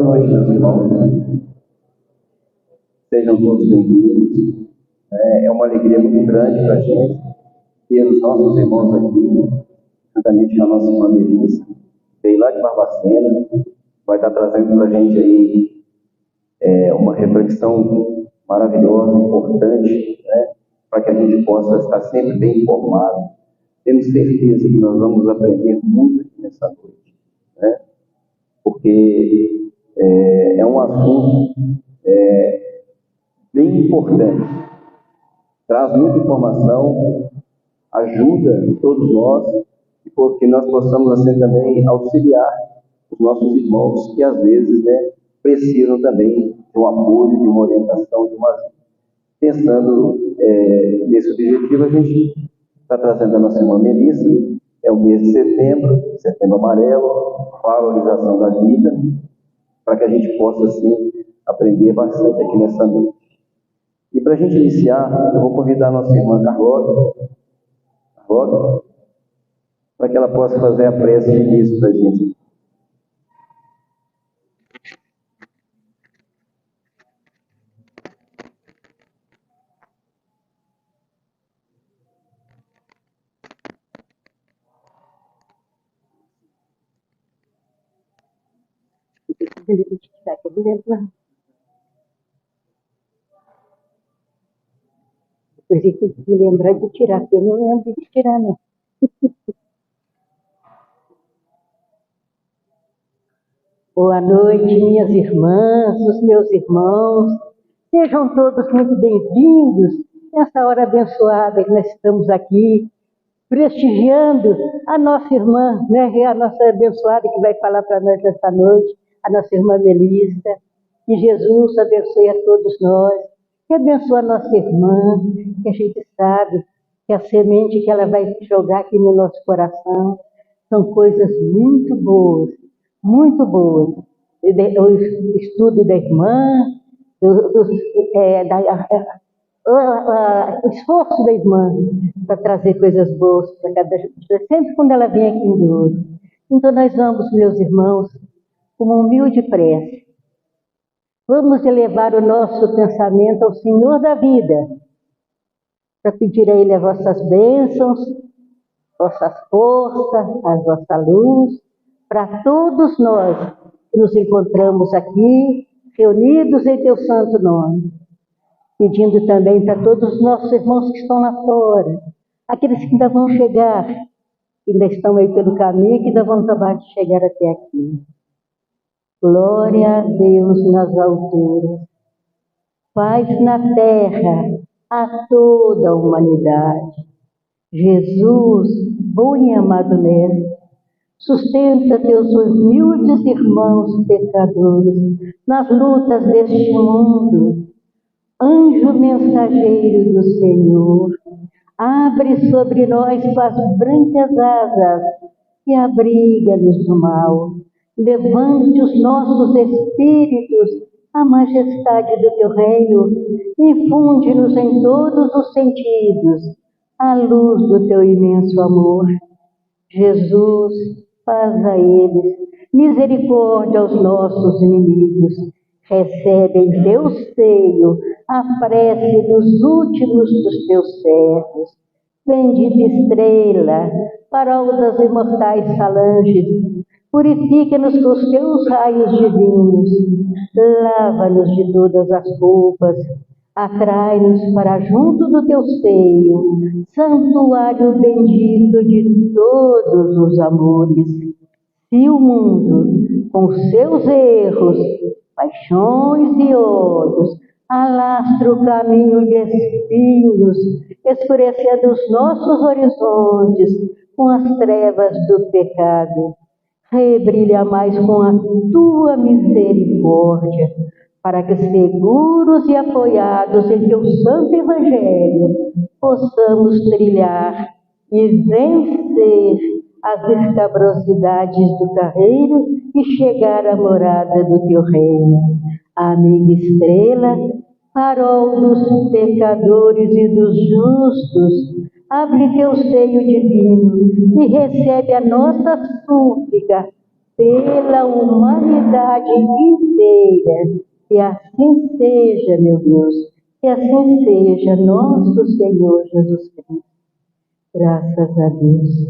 noite, meus irmãos. Sejam todos bem-vindos. É uma alegria muito grande para a gente ter os nossos irmãos aqui, juntamente com a nossa irmã Melissa, veio lá de Barbacena, vai estar trazendo para a gente aí uma reflexão maravilhosa, importante, para que a gente possa estar sempre bem informado. Temos certeza que nós vamos aprender muito aqui nessa noite, porque é um assunto bem importante, traz muita informação, ajuda todos nós, e porque nós possamos assim também auxiliar os nossos irmãos que às vezes precisam também de um apoio, de uma orientação, de uma ajuda. Pensando nesse objetivo, a gente está trazendo a nossa irmã Melissa. É o mês de setembro amarelo, valorização da vida, para que a gente possa assim aprender bastante aqui nessa noite. E para a gente iniciar, eu vou convidar a nossa irmã Carlota, para que ela possa fazer a prece de início para a gente. Depois eu tenho que me lembrar de tirar, porque eu não lembro de tirar, não. Boa noite, minhas irmãs, os meus irmãos. Sejam todos muito bem-vindos nessa hora abençoada que nós estamos aqui, prestigiando a nossa irmã, a nossa abençoada que vai falar para nós essa noite, a nossa irmã Melissa. Que Jesus abençoe a todos nós, que abençoe a nossa irmã, que a gente sabe que a semente que ela vai jogar aqui no nosso coração são coisas muito boas, muito boas. O estudo da irmã, o esforço da irmã para trazer coisas boas para cada gente, sempre quando ela vem aqui em Douro. Então nós vamos, meus irmãos, com uma humilde prece. Vamos elevar o nosso pensamento ao Senhor da vida, para pedir a Ele as vossas bênçãos, vossas forças, a vossa luz, para todos nós que nos encontramos aqui, reunidos em Teu santo nome. Pedindo também para todos os nossos irmãos que estão lá fora, aqueles que ainda vão chegar, que ainda estão aí pelo caminho, que ainda vão acabar de chegar até aqui. Glória a Deus nas alturas, paz na terra a toda a humanidade. Jesus, bom e amado Mestre, sustenta teus humildes irmãos pecadores nas lutas deste mundo. Anjo mensageiro do Senhor, abre sobre nós tuas brancas asas e abriga-nos do mal. Levante os nossos espíritos à majestade do teu reino, infunde-nos em todos os sentidos a luz do teu imenso amor. Jesus, faz a eles misericórdia aos nossos inimigos. Recebe em teu seio a prece dos últimos dos teus servos. Bendita estrela, farol das imortais falanges, purifica-nos com os teus raios divinos, lava-nos de todas as culpas, atrai-nos para junto do teu seio, santuário bendito de todos os amores. Se o mundo, com seus erros, paixões e ódios, alastra o caminho de espinhos, escurecendo os nossos horizontes com as trevas do pecado, rebrilha mais com a tua misericórdia, para que seguros e apoiados em teu santo evangelho, possamos trilhar e vencer as escabrosidades do carreiro e chegar à morada do teu reino. Amiga estrela, farol dos pecadores e dos justos, abre teu seio divino e recebe a nossa súplica pela humanidade inteira. Que assim seja, meu Deus, que assim seja, nosso Senhor Jesus Cristo. Graças a Deus.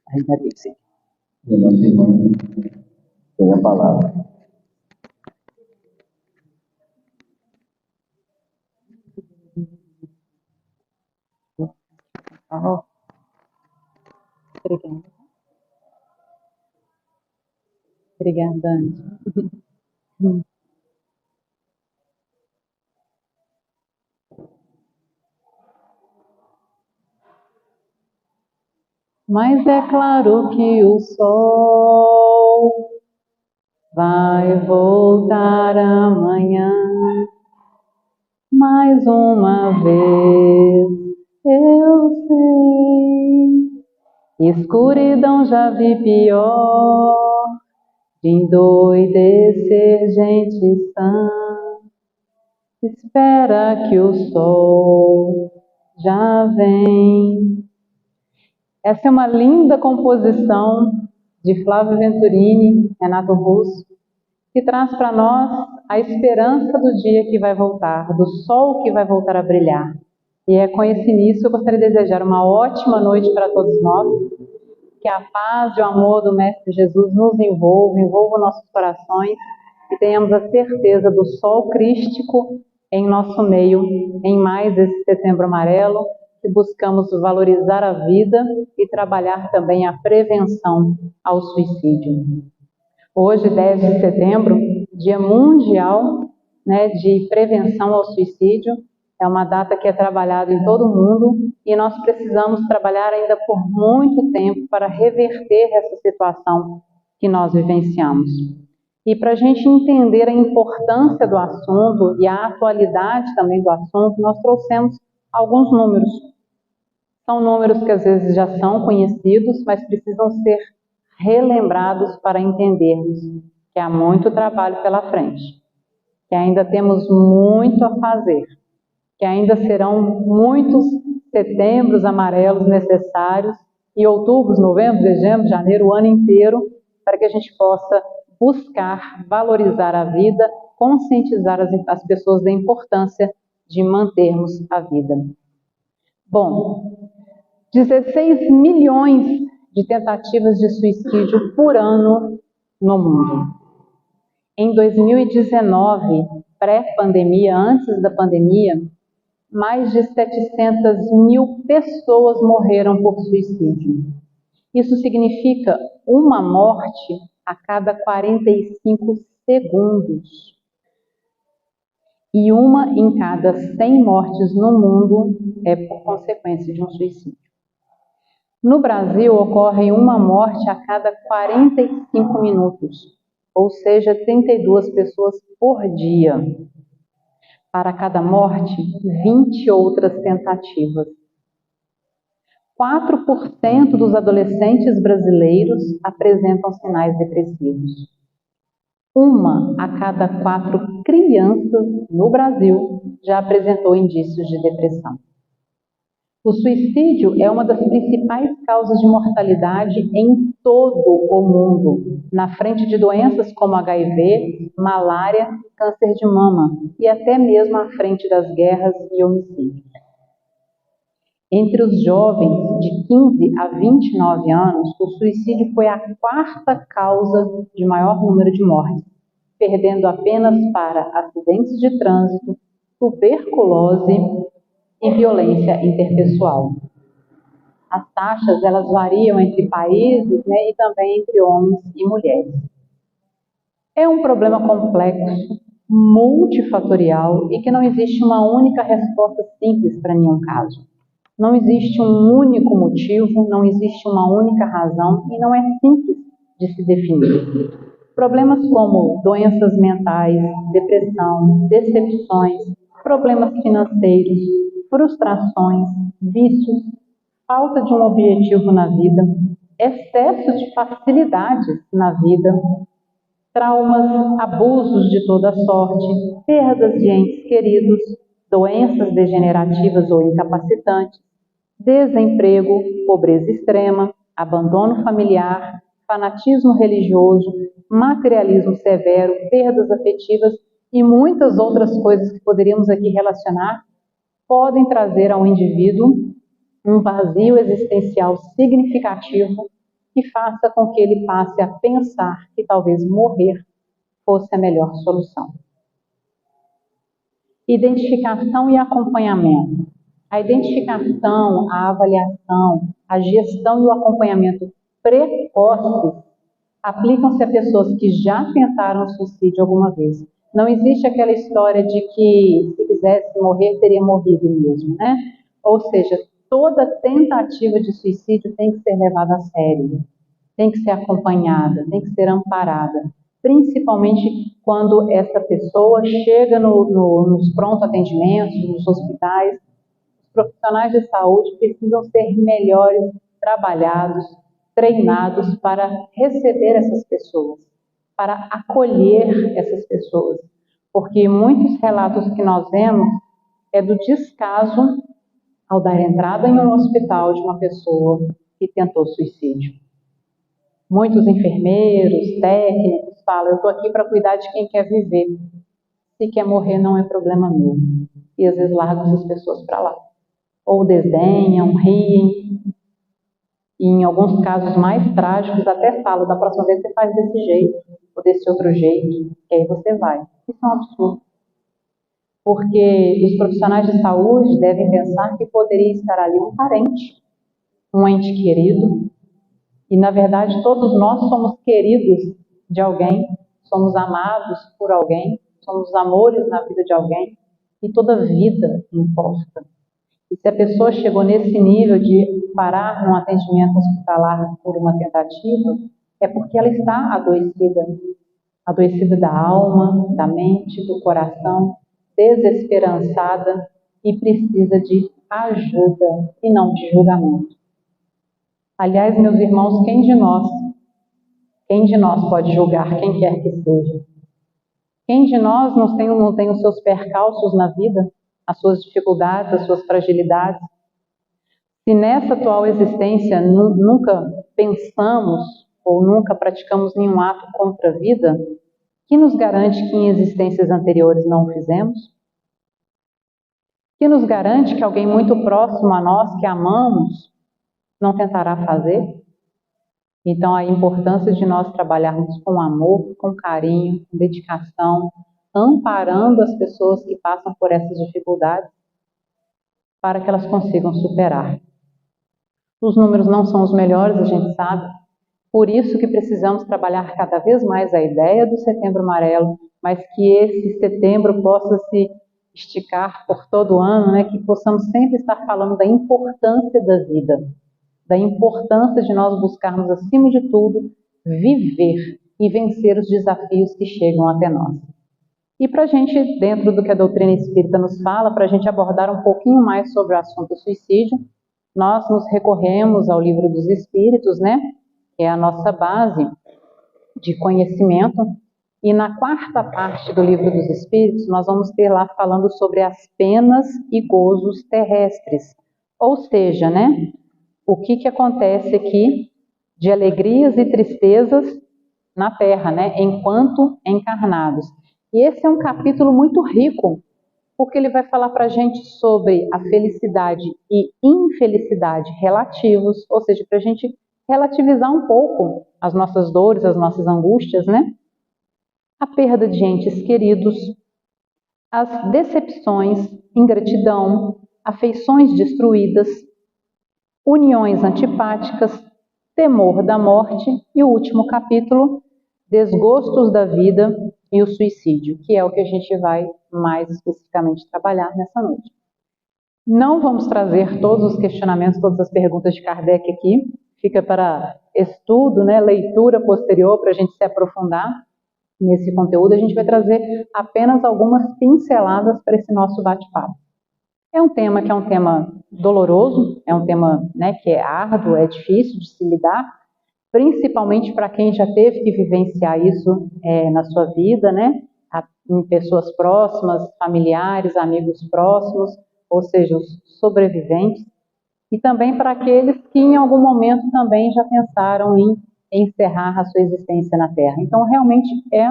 Agradecer. E o nosso irmão tem a palavra. Obrigada. Obrigada, Andy. Mas é claro que o sol vai voltar amanhã, mais uma vez, eu sei. Escuridão já vi pior, de endoidecer gente sã. Espera que o sol já vem. Essa é uma linda composição de Flávio Venturini, Renato Russo, que traz para nós a esperança do dia que vai voltar, do sol que vai voltar a brilhar. E é com esse início eu gostaria de desejar uma ótima noite para todos nós, que a paz e o amor do Mestre Jesus nos envolva nossos corações e tenhamos a certeza do sol crístico em nosso meio, em mais esse Setembro Amarelo, que buscamos valorizar a vida e trabalhar também a prevenção ao suicídio. Hoje, 10 de setembro, Dia Mundial, de Prevenção ao Suicídio, é uma data que é trabalhada em todo o mundo e nós precisamos trabalhar ainda por muito tempo para reverter essa situação que nós vivenciamos. E para a gente entender a importância do assunto e a atualidade também do assunto, nós trouxemos alguns números. São números que às vezes já são conhecidos, mas precisam ser relembrados para entendermos que há muito trabalho pela frente, que ainda temos muito a fazer, que ainda serão muitos setembros amarelos necessários e outubros, novembros, dezembro, janeiro, o ano inteiro, para que a gente possa buscar valorizar a vida, conscientizar as pessoas da importância de mantermos a vida. Bom, 16 milhões de tentativas de suicídio por ano no mundo. Em 2019, pré-pandemia, antes da pandemia, mais de 700 mil pessoas morreram por suicídio. Isso significa uma morte a cada 45 segundos. E uma em cada 100 mortes no mundo é por consequência de um suicídio. No Brasil, ocorre uma morte a cada 45 minutos, ou seja, 32 pessoas por dia. Para cada morte, 20 outras tentativas. 4% dos adolescentes brasileiros apresentam sinais depressivos. Uma a cada 4 crianças no Brasil já apresentou indícios de depressão. O suicídio é uma das principais causas de mortalidade em todo o mundo, na frente de doenças como HIV, malária, câncer de mama e até mesmo à frente das guerras e homicídios. Entre os jovens de 15 a 29 anos, o suicídio foi a 4ª causa de maior número de mortes, perdendo apenas para acidentes de trânsito, tuberculose e violência interpessoal. As taxas, elas variam entre países, e também entre homens e mulheres. É um problema complexo, multifatorial e que não existe uma única resposta simples para nenhum caso. Não existe um único motivo, não existe uma única razão e não é simples de se definir. Problemas como doenças mentais, depressão, decepções, problemas financeiros, frustrações, vícios, falta de um objetivo na vida, excesso de facilidades na vida, traumas, abusos de toda sorte, perdas de entes queridos, doenças degenerativas ou incapacitantes, desemprego, pobreza extrema, abandono familiar, fanatismo religioso, materialismo severo, perdas afetivas e muitas outras coisas que poderíamos aqui relacionar, podem trazer ao indivíduo um vazio existencial significativo que faça com que ele passe a pensar que talvez morrer fosse a melhor solução. Identificação e acompanhamento. A identificação, a avaliação, a gestão e o acompanhamento precoces aplicam-se a pessoas que já tentaram suicídio alguma vez. Não existe aquela história de que se quisesse morrer, teria morrido mesmo, né? Ou seja, toda tentativa de suicídio tem que ser levada a sério, tem que ser acompanhada, tem que ser amparada, principalmente quando essa pessoa chega nos pronto atendimentos, nos hospitais. Os profissionais de saúde precisam ser melhores trabalhados, treinados para receber essas pessoas, para acolher essas pessoas, porque muitos relatos que nós vemos é do descaso ao dar entrada em um hospital de uma pessoa que tentou suicídio. Muitos enfermeiros, técnicos falam, eu estou aqui para cuidar de quem quer viver. Se quer morrer não é problema meu. E às vezes largam essas pessoas para lá. Ou desdenham, riem. E em alguns casos mais trágicos até falam, da próxima vez você faz desse jeito, ou desse outro jeito, que aí você vai. Isso é um absurdo. Porque os profissionais de saúde devem pensar que poderia estar ali um parente, um ente querido, e na verdade todos nós somos queridos de alguém, somos amados por alguém, somos amores na vida de alguém, e toda vida importa. E se a pessoa chegou nesse nível de parar num atendimento hospitalar por uma tentativa, é porque ela está adoecida, adoecida da alma, da mente, do coração, desesperançada e precisa de ajuda e não de julgamento. Aliás, meus irmãos, quem de nós pode julgar quem quer que seja? Quem de nós não tem os seus percalços na vida, as suas dificuldades, as suas fragilidades? Se nessa atual existência nunca pensamos ou nunca praticamos nenhum ato contra a vida, que nos garante que em existências anteriores não o fizemos? Que nos garante que alguém muito próximo a nós, que amamos, não tentará fazer? Então, a importância de nós trabalharmos com amor, com carinho, com dedicação, amparando as pessoas que passam por essas dificuldades, para que elas consigam superar. Os números não são os melhores, a gente sabe, por isso que precisamos trabalhar cada vez mais a ideia do Setembro Amarelo, mas que esse setembro possa se esticar por todo o ano, né? Que possamos sempre estar falando da importância da vida, da importância de nós buscarmos, acima de tudo, viver e vencer os desafios que chegam até nós. E para a gente, dentro do que a doutrina espírita nos fala, para a gente abordar um pouquinho mais sobre o assunto suicídio, nós nos recorremos ao Livro dos Espíritos, né? Que é a nossa base de conhecimento. E na quarta parte do Livro dos Espíritos, nós vamos ter lá falando sobre as penas e gozos terrestres. Ou seja, né? O que acontece aqui de alegrias e tristezas na Terra, né? Enquanto encarnados. E esse é um capítulo muito rico, porque ele vai falar para a gente sobre a felicidade e infelicidade relativos, ou seja, para a gente relativizar um pouco as nossas dores, as nossas angústias, né? A perda de entes queridos, as decepções, ingratidão, afeições destruídas, uniões antipáticas, temor da morte e o último capítulo, desgostos da vida e o suicídio, que é o que a gente vai mais especificamente trabalhar nessa noite. Não vamos trazer todos os questionamentos, todas as perguntas de Kardec aqui, fica para estudo, né, leitura posterior, para a gente se aprofundar nesse conteúdo. A gente vai trazer apenas algumas pinceladas para esse nosso bate-papo. É um tema que é um tema doloroso, é um tema, né, que é árduo, é difícil de se lidar, principalmente para quem já teve que vivenciar isso na sua vida, né? em pessoas próximas, familiares, amigos próximos, ou seja, os sobreviventes, e também para aqueles que em algum momento também já pensaram em encerrar a sua existência na Terra. Então, realmente é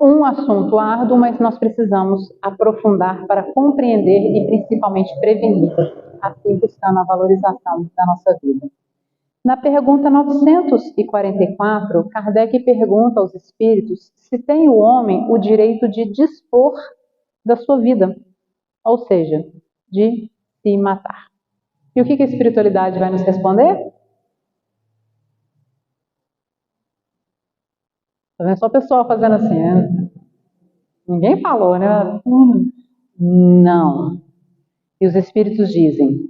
um assunto árduo, mas nós precisamos aprofundar para compreender e principalmente prevenir, assim buscando a valorização da nossa vida. Na pergunta 944, Kardec pergunta aos espíritos se tem o homem o direito de dispor da sua vida, ou seja, de se matar. E o que a espiritualidade vai nos responder? Tá vendo só o pessoal fazendo assim, né? Ninguém falou, né? Não. E os espíritos dizem,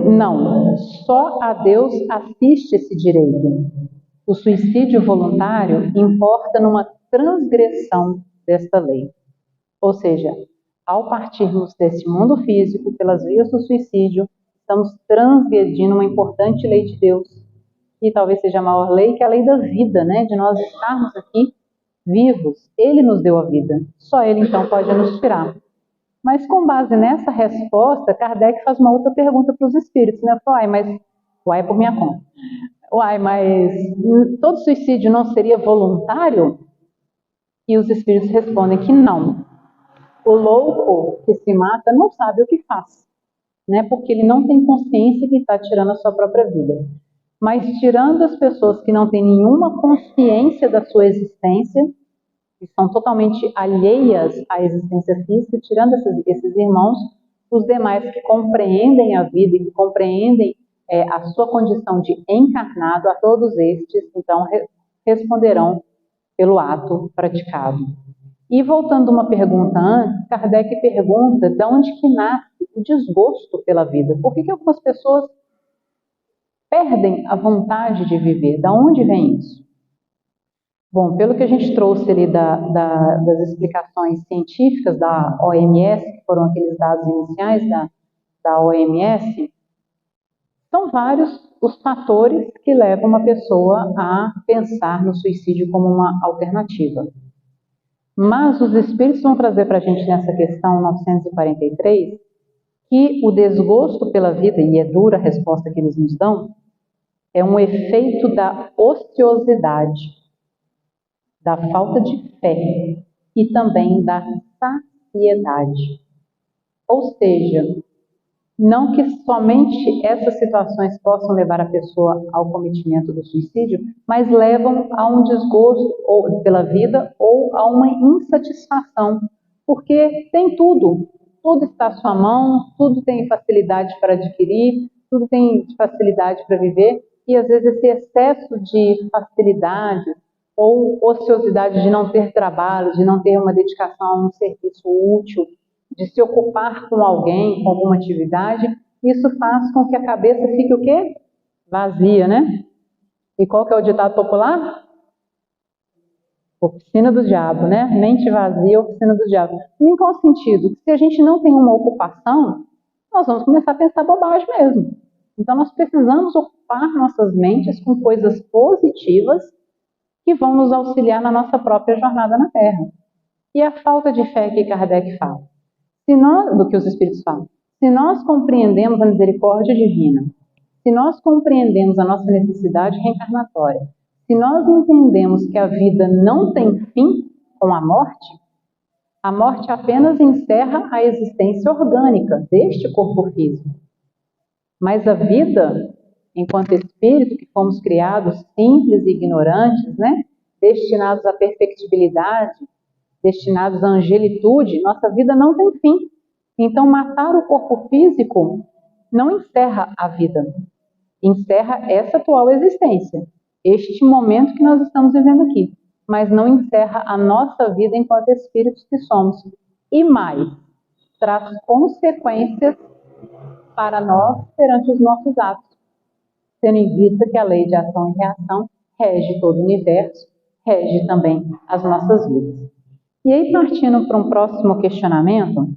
não, só a Deus assiste esse direito. O suicídio voluntário importa numa transgressão desta lei. Ou seja, ao partirmos desse mundo físico pelas vias do suicídio, estamos transgredindo uma importante lei de Deus, e talvez seja a maior lei, que é a lei da vida, né? De nós estarmos aqui vivos. Ele nos deu a vida, só Ele então pode nos tirar. Mas com base nessa resposta, Kardec faz uma outra pergunta para os espíritos, né? Fala, mas é por minha conta. Mas todo suicídio não seria voluntário? E os espíritos respondem que não. O louco que se mata não sabe o que faz, né? Porque ele não tem consciência que está tirando a sua própria vida. Mas tirando as pessoas que não têm nenhuma consciência da sua existência, que são totalmente alheias à existência física, tirando esses irmãos, os demais que compreendem a vida e que compreendem a sua condição de encarnado, a todos estes, então, responderão pelo ato praticado. E voltando uma pergunta antes, Kardec pergunta de onde que nasce o desgosto pela vida. Por que algumas pessoas perdem a vontade de viver? Da onde vem isso? Bom, pelo que a gente trouxe ali das explicações científicas da OMS, que foram aqueles dados iniciais da OMS, são vários os fatores que levam uma pessoa a pensar no suicídio como uma alternativa. Mas os espíritos vão trazer para a gente nessa questão 943 que o desgosto pela vida, e é dura a resposta que eles nos dão, é um efeito da ociosidade, da falta de fé e também da saciedade. Ou seja, não que somente essas situações possam levar a pessoa ao cometimento do suicídio, mas levam a um desgosto ou pela vida ou a uma insatisfação, porque tem tudo está à sua mão, tudo tem facilidade para adquirir, tudo tem facilidade para viver, e às vezes esse excesso de facilidade ou ociosidade de não ter trabalho, de não ter uma dedicação a um serviço útil, de se ocupar com alguém, com alguma atividade, isso faz com que a cabeça fique o quê? Vazia, né? E qual que é o ditado popular? Oficina do diabo, né? Mente vazia, oficina do diabo. Em qual sentido? Se a gente não tem uma ocupação, nós vamos começar a pensar bobagem mesmo. Então nós precisamos ocupar nossas mentes com coisas positivas que vão nos auxiliar na nossa própria jornada na Terra. E a falta de fé que Kardec fala, do que os Espíritos falam, se nós compreendemos a misericórdia divina, se nós compreendemos a nossa necessidade reencarnatória, se nós entendemos que a vida não tem fim com a morte apenas encerra a existência orgânica deste corpo físico. Mas a vida, enquanto espírito, que fomos criados simples e ignorantes, né? Destinados à perfectibilidade, destinados à angelitude, nossa vida não tem fim. Então, matar o corpo físico não encerra a vida, encerra essa atual existência, este momento que nós estamos vivendo aqui, mas não encerra a nossa vida enquanto espíritos que somos. E mais, traz consequências para nós perante os nossos atos, tendo em vista que a lei de ação e reação rege todo o universo, rege também as nossas vidas. E aí, partindo para um próximo questionamento,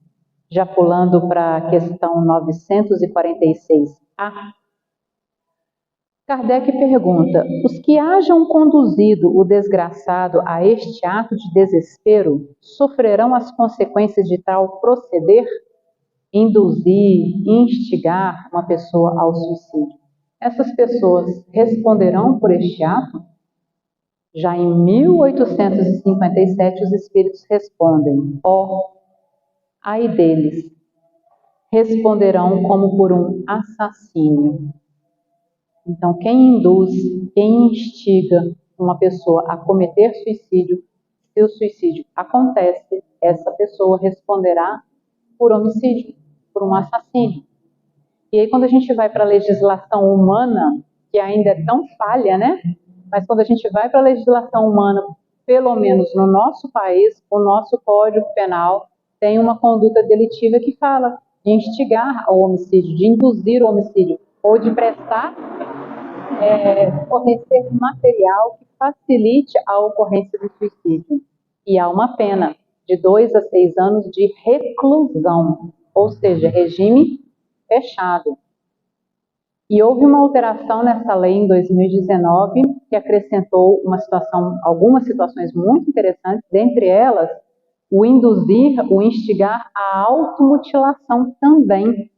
já pulando para a questão 946A, Kardec pergunta: os que hajam conduzido o desgraçado a este ato de desespero sofrerão as consequências de tal proceder? Induzir, instigar uma pessoa ao suicídio. Essas pessoas responderão por este ato? Já em 1857, os espíritos respondem: ai deles, responderão como por um assassínio. Então, quem induz, quem instiga uma pessoa a cometer suicídio, se o suicídio acontece, essa pessoa responderá por homicídio, por um assassínio. E aí, quando a gente vai para a legislação humana, que ainda é tão falha, né? Mas quando a gente vai para a legislação humana, pelo menos no nosso país, o nosso Código Penal tem uma conduta delitiva que fala de instigar ao homicídio, de induzir o homicídio, ou de prestar, fornecer material que facilite a ocorrência do suicídio. E há uma pena de 2 a 6 anos de reclusão, ou seja, regime fechado. E houve uma alteração nessa lei em 2019 que acrescentou algumas situações muito interessantes, dentre elas o induzir, o instigar à automutilação também.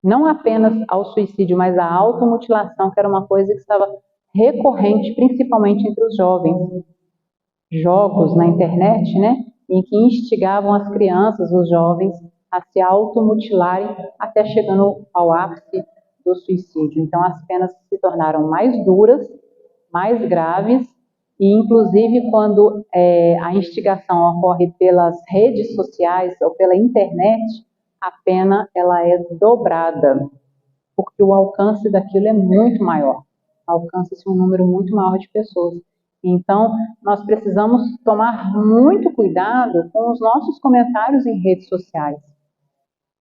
Não apenas ao suicídio, mas à automutilação, que era uma coisa que estava recorrente, principalmente entre os jovens. Jogos na internet, né, em que instigavam as crianças, os jovens, a se automutilarem até chegando ao ápice do suicídio. Então, as penas se tornaram mais duras, mais graves, e inclusive quando a instigação ocorre pelas redes sociais ou pela internet, a pena ela é dobrada, porque o alcance daquilo é muito maior, alcança-se um número muito maior de pessoas. Então, nós precisamos tomar muito cuidado com os nossos comentários em redes sociais,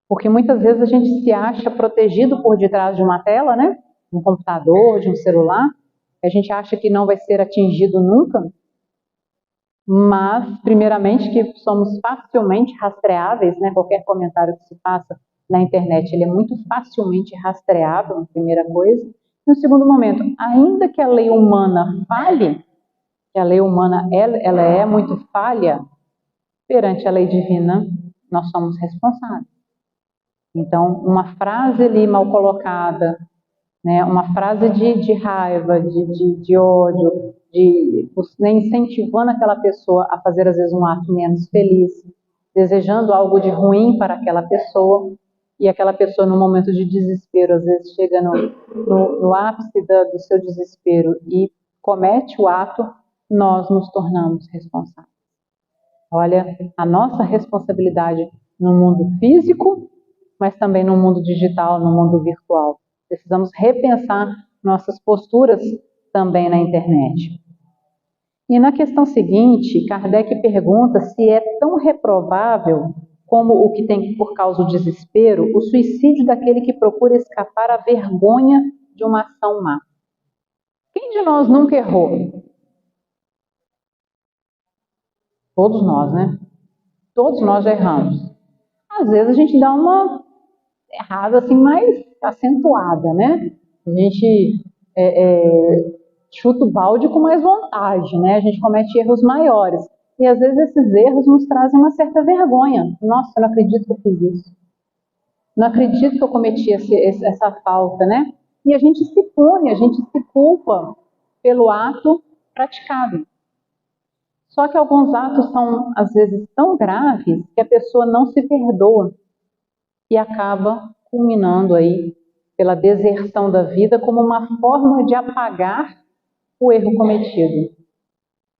porque muitas vezes a gente se acha protegido por detrás de uma tela, né? De um computador, de um celular, a gente acha que não vai ser atingido nunca, mas, primeiramente, que somos facilmente rastreáveis, né? Qualquer comentário que se faça na internet, ele é muito facilmente rastreável, a primeira coisa. E, no segundo momento, ainda que a lei humana falhe, que a lei humana ela é muito falha, perante a lei divina, nós somos responsáveis. Então, uma frase ali mal colocada, né, uma frase de raiva, de ódio, incentivando aquela pessoa a fazer, às vezes, um ato menos feliz, desejando algo de ruim para aquela pessoa, e aquela pessoa, no momento de desespero, às vezes chega no ápice do seu desespero e comete o ato, nós nos tornamos responsáveis. Olha, a nossa responsabilidade no mundo físico, mas também no mundo digital, no mundo virtual. Precisamos repensar nossas posturas também na internet. E na questão seguinte, Kardec pergunta se é tão reprovável como o que tem por causa o desespero, o suicídio daquele que procura escapar à vergonha de uma ação má. Quem de nós nunca errou? Todos nós, né? Todos nós já erramos. Às vezes a gente dá uma errada assim mais acentuada, né? A gente chuta o balde com mais vontade, né? A gente comete erros maiores. E às vezes esses erros nos trazem uma certa vergonha. Nossa, eu não acredito que eu fiz isso. Não acredito que eu cometi essa falta, né? E a gente se pune, a gente se culpa pelo ato praticado. Só que alguns atos são, às vezes, tão graves que a pessoa não se perdoa e acaba culminando aí pela deserção da vida como uma forma de apagar o erro cometido.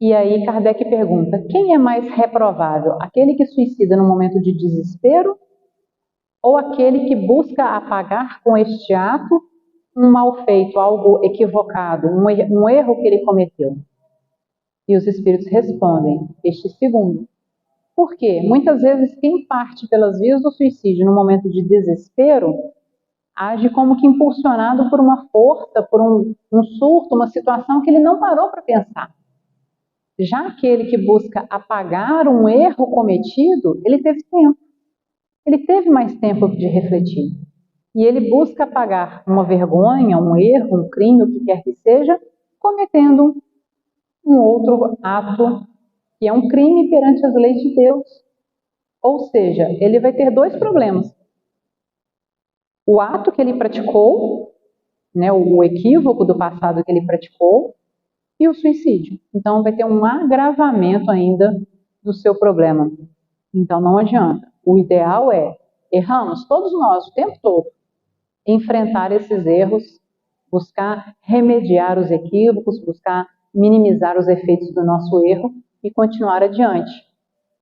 E aí Kardec pergunta, quem é mais reprovável? Aquele que suicida no momento de desespero ou aquele que busca apagar com este ato um mal feito, algo equivocado, um erro que ele cometeu? E os espíritos respondem, este segundo. Por quê? Muitas vezes quem parte pelas vias do suicídio no momento de desespero age como que impulsionado por uma força, por um surto, uma situação que ele não parou para pensar. Já aquele que busca apagar um erro cometido, ele teve tempo. Ele teve mais tempo de refletir. e ele busca pagar uma vergonha, um erro, um crime, o que quer que seja, cometendo um outro ato que é um crime perante as leis de Deus. Ou seja, ele vai ter dois problemas. O ato que ele praticou, né, o equívoco do passado que ele praticou, e o suicídio. Então vai ter um agravamento ainda do seu problema. Então não adianta. O ideal é, erramos todos nós o tempo todo, enfrentar esses erros, buscar remediar os equívocos, buscar minimizar os efeitos do nosso erro e continuar adiante.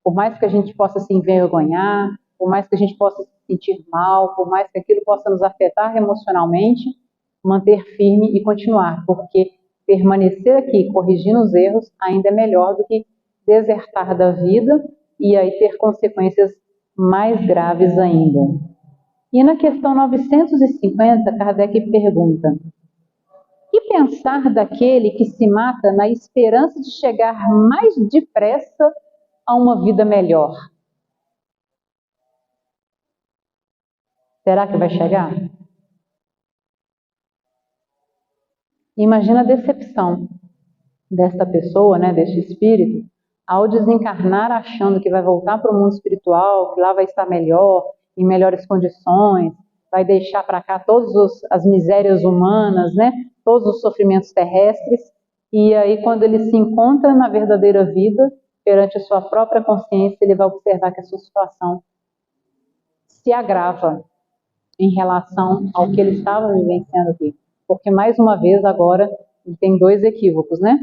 Por mais que a gente possa se envergonhar, por mais que a gente possa se sentir mal, por mais que aquilo possa nos afetar emocionalmente, manter firme e continuar, porque permanecer aqui corrigindo os erros ainda é melhor do que desertar da vida e aí ter consequências mais graves ainda. E na questão 950, Kardec pergunta: que pensar daquele que se mata na esperança de chegar mais depressa a uma vida melhor? Será que vai chegar? Imagina a decepção desta pessoa, né, deste espírito, ao desencarnar achando que vai voltar para o mundo espiritual, que lá vai estar melhor, em melhores condições, vai deixar para cá todas as misérias humanas, né, todos os sofrimentos terrestres, e aí quando ele se encontra na verdadeira vida, perante a sua própria consciência, ele vai observar que a sua situação se agrava em relação ao que ele estava vivenciando aqui. Porque, mais uma vez, agora, ele tem dois equívocos, né?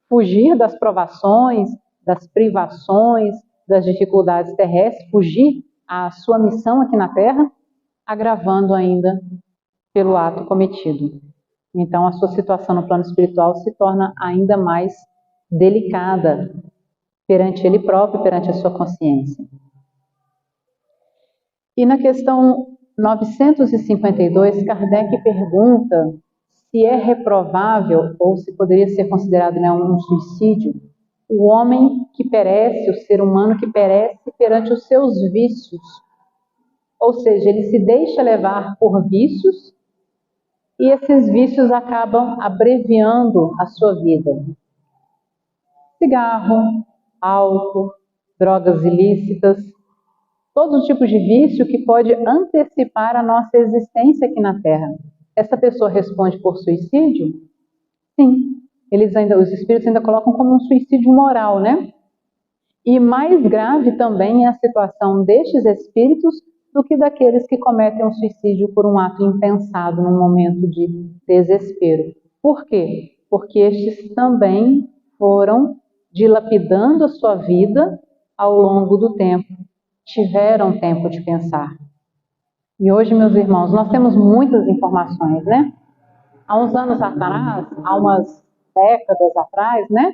Fugir das provações, das privações, das dificuldades terrestres, fugir à sua missão aqui na Terra, agravando ainda pelo ato cometido. Então, a sua situação no plano espiritual se torna ainda mais delicada perante ele próprio, perante a sua consciência. E na questão 952, Kardec pergunta se é reprovável ou se poderia ser considerado, né, um suicídio o homem que perece, o ser humano que perece perante os seus vícios. Ou seja, ele se deixa levar por vícios e esses vícios acabam abreviando a sua vida. Cigarro, álcool, drogas ilícitas, todo tipo de vício que pode antecipar a nossa existência aqui na Terra. Essa pessoa responde por suicídio? Sim. Os espíritos ainda colocam como um suicídio moral, né? E mais grave também é a situação destes espíritos do que daqueles que cometem um suicídio por um ato impensado num momento de desespero. Por quê? Porque estes também foram dilapidando a sua vida ao longo do tempo. Tiveram tempo de pensar. E hoje, meus irmãos, nós temos muitas informações, né? Há uns anos atrás, há umas décadas atrás, né?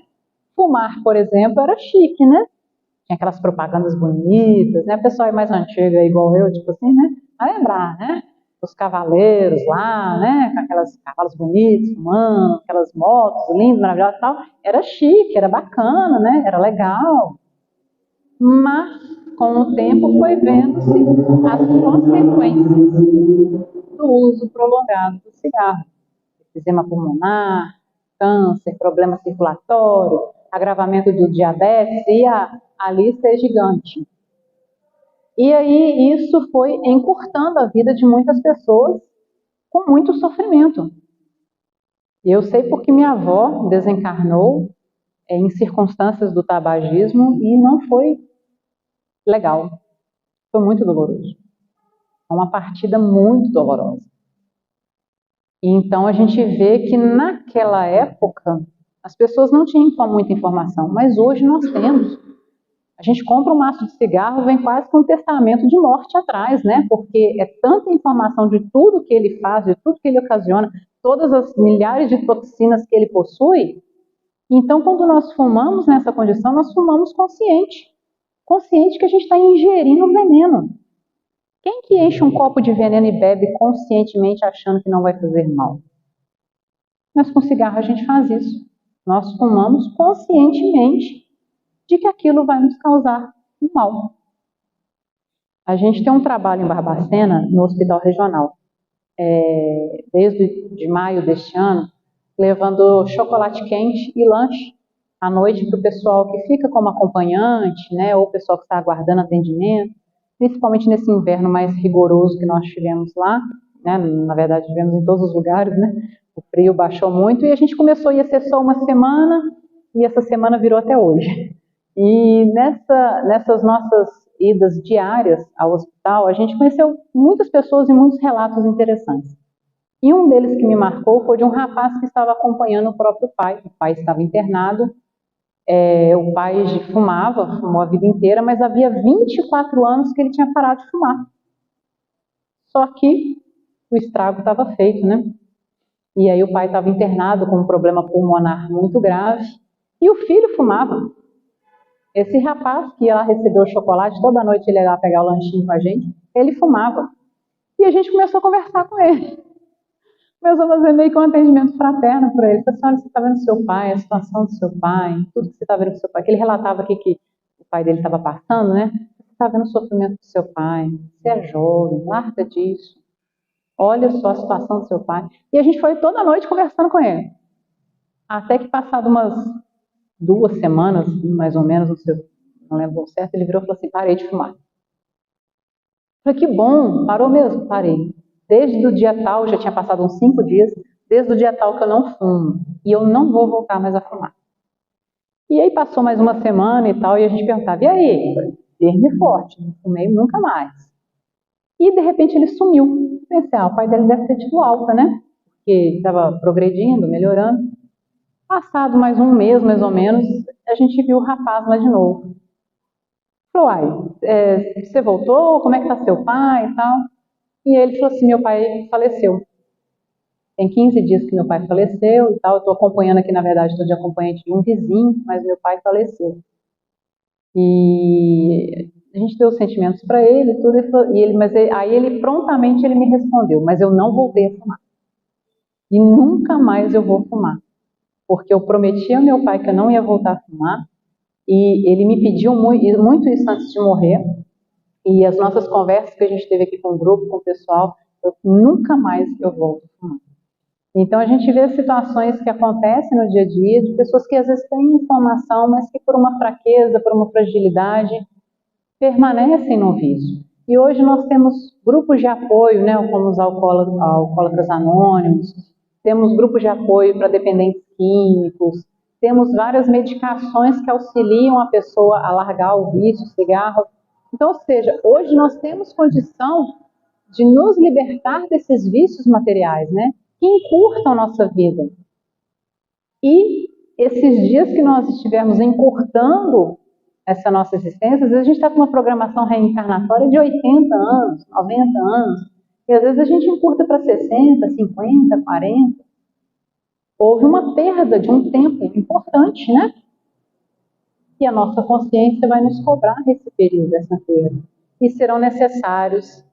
Fumar, por exemplo, era chique, né? Tinha aquelas propagandas bonitas, né? O pessoal é mais antiga, igual eu, tipo assim, né? Vai lembrar, né? Os cavaleiros lá, né? Com aquelas cavalos bonitos, fumando, aquelas motos lindas, maravilhosas e tal. Era chique, era bacana, né? Era legal. Mas, com o tempo, foi vendo-se as consequências do uso prolongado do cigarro. Enfisema pulmonar, câncer, problema circulatório, agravamento do diabetes, e a lista é gigante. E aí isso foi encurtando a vida de muitas pessoas com muito sofrimento. Eu sei porque minha avó desencarnou em circunstâncias do tabagismo e não foi legal. Foi muito doloroso. É uma partida muito dolorosa. E então a gente vê que naquela época as pessoas não tinham muita informação, mas hoje nós temos. A gente compra um maço de cigarro, vem quase com um testamento de morte atrás, né? Porque é tanta informação de tudo que ele faz, de tudo que ele ocasiona, todas as milhares de toxinas que ele possui. Então, quando nós fumamos nessa condição, nós fumamos consciente que a gente está ingerindo veneno. Quem que enche um copo de veneno e bebe conscientemente achando que não vai fazer mal? Mas com cigarro a gente faz isso. Nós fumamos conscientemente de que aquilo vai nos causar um mal. A gente tem um trabalho em Barbacena, no Hospital Regional. desde de maio deste ano, levando chocolate quente e lanche à noite para o pessoal que fica como acompanhante, né, ou o pessoal que está aguardando atendimento, principalmente nesse inverno mais rigoroso que nós tivemos lá, né, na verdade tivemos em todos os lugares, né, o frio baixou muito e a gente começou, ia ser só uma semana, e essa semana virou até hoje. E nessas nossas idas diárias ao hospital, a gente conheceu muitas pessoas e muitos relatos interessantes. E um deles que me marcou foi de um rapaz que estava acompanhando o próprio pai. O pai estava internado, o pai fumou a vida inteira, mas havia 24 anos que ele tinha parado de fumar. Só que o estrago estava feito, né? E aí o pai estava internado com um problema pulmonar muito grave e o filho fumava. Esse rapaz que ia lá receber o chocolate, toda noite ele ia lá pegar o lanchinho com a gente, ele fumava. E a gente começou a conversar com ele. Começou a fazer meio que um atendimento fraterno para ele. Falei, olha, você está vendo seu pai, a situação do seu pai, tudo que você está vendo do seu pai. Que ele relatava aqui que o pai dele estava passando, né? Você está vendo o sofrimento do seu pai, você é jovem, larga disso. Olha só a situação do seu pai. E a gente foi toda noite conversando com ele. Até que passado umas 2 semanas, mais ou menos, não lembro certo, ele virou e falou assim, parei de fumar. Eu falei, que bom, parou mesmo? Parei. Desde o dia tal, já tinha passado uns 5 dias, desde o dia tal que eu não fumo. E eu não vou voltar mais a fumar. E aí passou mais uma semana e tal, e a gente perguntava, e aí? Firme e forte, não fumei nunca mais. E de repente ele sumiu. Pensei, o pai dele deve ter tido alta, né? Porque estava progredindo, melhorando. Passado mais um mês, mais ou menos, a gente viu o rapaz lá de novo. Falou, você voltou? Como é que tá seu pai e tal? E ele falou assim, meu pai faleceu. Tem 15 dias que meu pai faleceu e tal. Eu estou acompanhando aqui, na verdade, estou de acompanhante de um vizinho, mas meu pai faleceu. E a gente deu os sentimentos para ele, tudo, aí ele prontamente ele me respondeu, mas eu não voltei a fumar. E nunca mais eu vou fumar. Porque eu prometi ao meu pai que eu não ia voltar a fumar, e ele me pediu muito isso antes de morrer, e as nossas conversas que a gente teve aqui com o grupo, com o pessoal, nunca mais eu volto a fumar. Então a gente vê situações que acontecem no dia a dia, de pessoas que às vezes têm informação, mas que por uma fraqueza, por uma fragilidade, permanecem no vício. E hoje nós temos grupos de apoio, né, como os alcoólatras anônimos, temos grupos de apoio para dependentes químicos, temos várias medicações que auxiliam a pessoa a largar o vício, o cigarro. Então, ou seja, hoje nós temos condição de nos libertar desses vícios materiais, né, que encurtam nossa vida. E esses dias que nós estivermos encurtando essa nossa existência, às vezes a gente está com uma programação reencarnatória de 80 anos, 90 anos, e às vezes a gente encurta para 60, 50, 40. Houve uma perda de um tempo importante, né? E a nossa consciência vai nos cobrar esse período, essa perda. E serão necessários,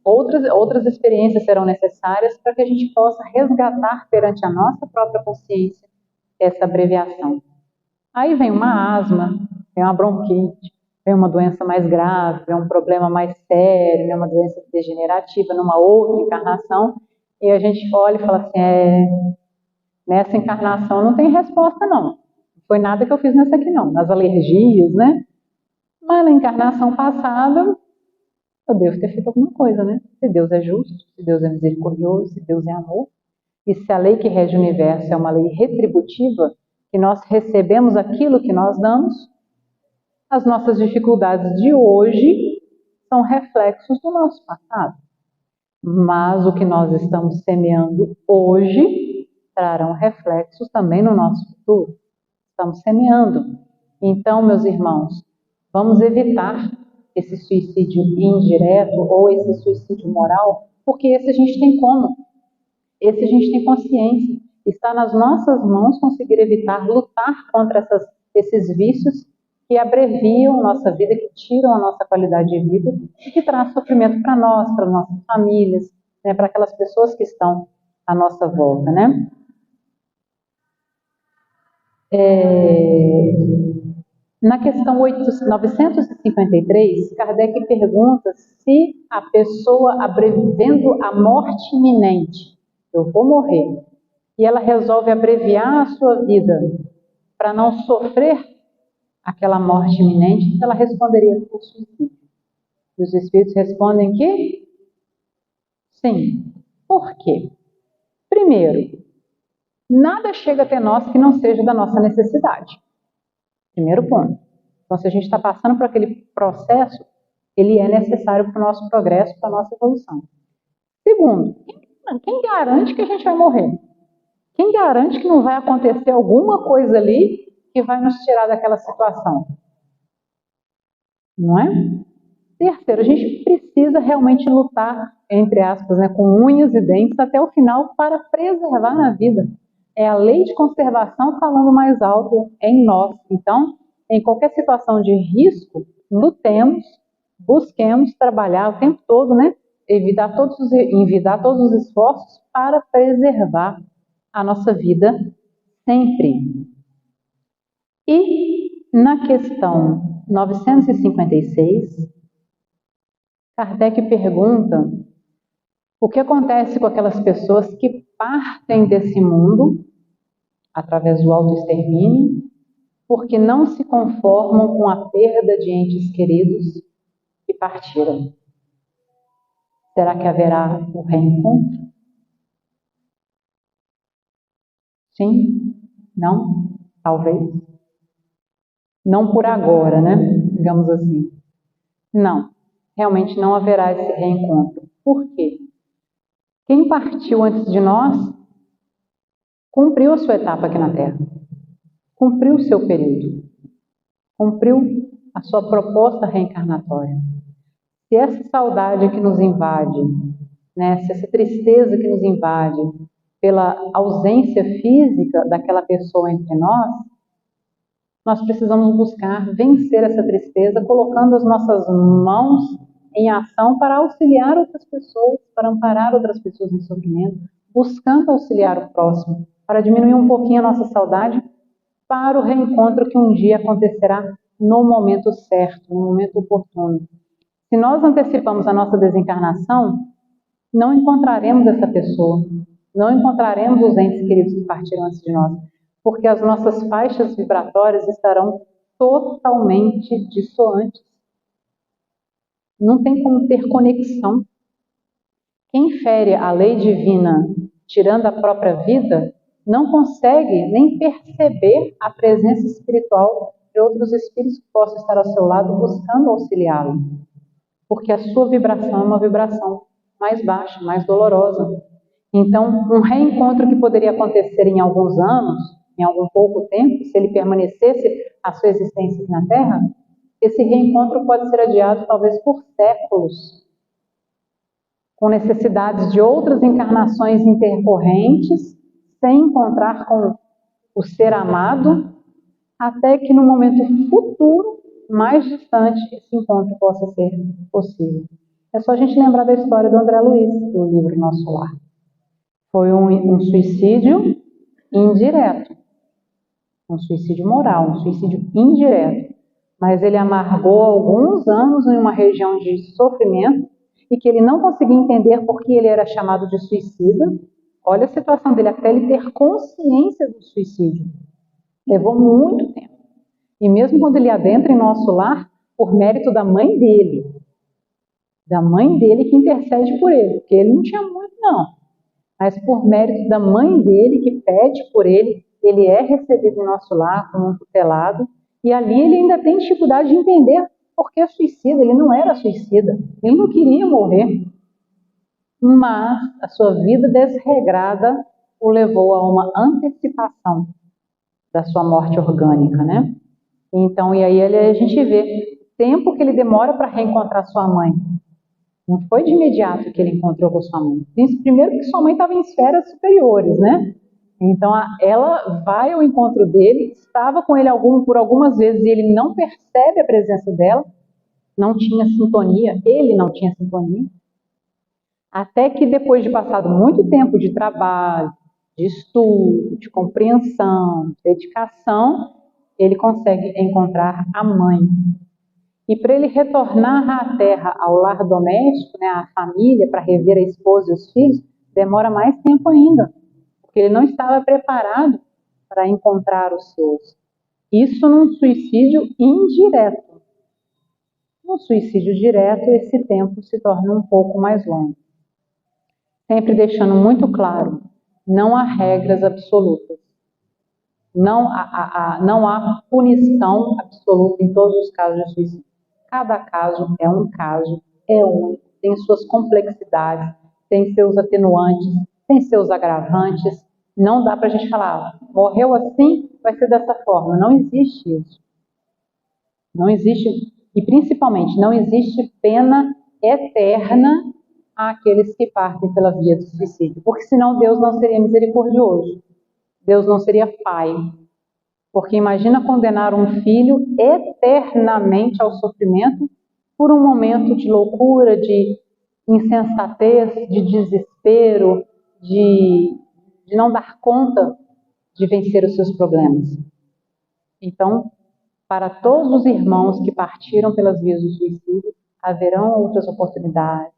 outras experiências serão necessárias para que a gente possa resgatar perante a nossa própria consciência essa abreviação. Aí vem uma asma, vem uma bronquite, vem uma doença mais grave, vem um problema mais sério, vem uma doença degenerativa numa outra encarnação, e a gente olha e fala assim, nessa encarnação não tem resposta não. Não foi nada que eu fiz nessa aqui não, nas alergias, né? Mas na encarnação passada, eu devo ter feito alguma coisa, né? Se Deus é justo, se Deus é misericordioso, se Deus é amor, e se a lei que rege o universo é uma lei retributiva, que nós recebemos aquilo que nós damos, as nossas dificuldades de hoje são reflexos do nosso passado. Mas o que nós estamos semeando hoje trarão reflexos também no nosso futuro. Estamos semeando. Então, meus irmãos, vamos evitar esse suicídio indireto ou esse suicídio moral, porque esse a gente tem como. Esse a gente tem consciência. Está nas nossas mãos conseguir evitar, lutar contra esses vícios que abreviam nossa vida, que tiram a nossa qualidade de vida e que traz sofrimento para nós, para nossas famílias, né, para aquelas pessoas que estão à nossa volta, né? Na questão 953, Kardec pergunta se a pessoa, vendo a morte iminente, eu vou morrer, e ela resolve abreviar a sua vida para não sofrer aquela morte iminente, ela responderia por suicídio. E os espíritos respondem que sim. Por quê? Primeiro, nada chega até nós que não seja da nossa necessidade. Primeiro ponto. Então, se a gente está passando por aquele processo, ele é necessário para o nosso progresso, para a nossa evolução. Segundo, quem garante que a gente vai morrer? Quem garante que não vai acontecer alguma coisa ali que vai nos tirar daquela situação? Não é? Terceiro, a gente precisa realmente lutar, entre aspas, né, com unhas e dentes até o final para preservar a vida. É a lei de conservação falando mais alto em nós. Então, em qualquer situação de risco, lutemos, busquemos trabalhar o tempo todo, né? Envidar todos os esforços para preservar a nossa vida sempre. E na questão 956, Kardec pergunta o que acontece com aquelas pessoas que partem desse mundo através do autoextermínio porque não se conformam com a perda de entes queridos que partiram. Será que haverá o reencontro? Sim? Não? Talvez? Não por agora, né? Digamos assim. Não. Realmente não haverá esse reencontro. Por quê? Quem partiu antes de nós cumpriu a sua etapa aqui na Terra. Cumpriu o seu período. Cumpriu a sua proposta reencarnatória. Se essa saudade que nos invade, né, se essa tristeza que nos invade pela ausência física daquela pessoa entre nós precisamos buscar vencer essa tristeza colocando as nossas mãos em ação para auxiliar outras pessoas, para amparar outras pessoas em sofrimento, buscando auxiliar o próximo, para diminuir um pouquinho a nossa saudade para o reencontro que um dia acontecerá no momento certo, no momento oportuno. Se nós antecipamos a nossa desencarnação, não encontraremos essa pessoa, não encontraremos os entes queridos que partiram antes de nós, porque as nossas faixas vibratórias estarão totalmente dissoantes. Não tem como ter conexão. Quem fere a lei divina tirando a própria vida, não consegue nem perceber a presença espiritual de outros espíritos que possam estar ao seu lado buscando auxiliá-lo. Porque a sua vibração é uma vibração mais baixa, mais dolorosa. Então, um reencontro que poderia acontecer em alguns anos, em algum pouco tempo, se ele permanecesse a sua existência aqui na Terra, esse reencontro pode ser adiado talvez por séculos, com necessidades de outras encarnações intercorrentes, sem encontrar com o ser amado, até que no momento futuro, mais distante, esse encontro possa ser possível. É só a gente lembrar da história do André Luiz, do livro Nosso Lar. Foi um suicídio indireto, um suicídio moral, um suicídio indireto, mas ele amargou alguns anos em uma região de sofrimento e que ele não conseguia entender por que ele era chamado de suicida. Olha a situação dele, até ele ter consciência do suicídio. Levou muito tempo. E mesmo quando ele adentra em Nosso Lar, por mérito da mãe dele que intercede por ele, porque ele não tinha muito não, mas por mérito da mãe dele que pede por ele, ele é recebido em Nosso Lar como um tutelado, e ali ele ainda tem dificuldade de entender por que suicida. Ele não era suicida, ele não queria morrer, mas a sua vida desregrada o levou a uma antecipação da sua morte orgânica, né? Então, e aí a gente vê o tempo que ele demora para reencontrar sua mãe. Não foi de imediato que ele encontrou com sua mãe. Primeiro que sua mãe estava em esferas superiores, né? Então, ela vai ao encontro dele, estava com ele por algumas vezes e ele não percebe a presença dela, não tinha sintonia, ele não tinha sintonia. Até que depois de passado muito tempo de trabalho, de estudo, de compreensão, de dedicação, ele consegue encontrar a mãe. E para ele retornar à terra, ao lar doméstico, né, à família, para rever a esposa e os filhos, demora mais tempo ainda, porque ele não estava preparado para encontrar os seus. Isso num suicídio indireto. No suicídio direto, esse tempo se torna um pouco mais longo. Sempre deixando muito claro, não há regras absolutas. Não há punição absoluta em todos os casos de suicídio. Cada caso, é único, tem suas complexidades, tem seus atenuantes, tem seus agravantes. Não dá para a gente falar, morreu assim, vai ser dessa forma. Não existe isso. Não existe, e principalmente, não existe pena eterna àqueles que partem pela via do suicídio. Porque senão Deus não seria misericordioso. Deus não seria pai. Porque imagina condenar um filho eternamente ao sofrimento por um momento de loucura, de insensatez, de desespero, de não dar conta de vencer os seus problemas. Então, para todos os irmãos que partiram pelas vias do suicídio, haverão outras oportunidades,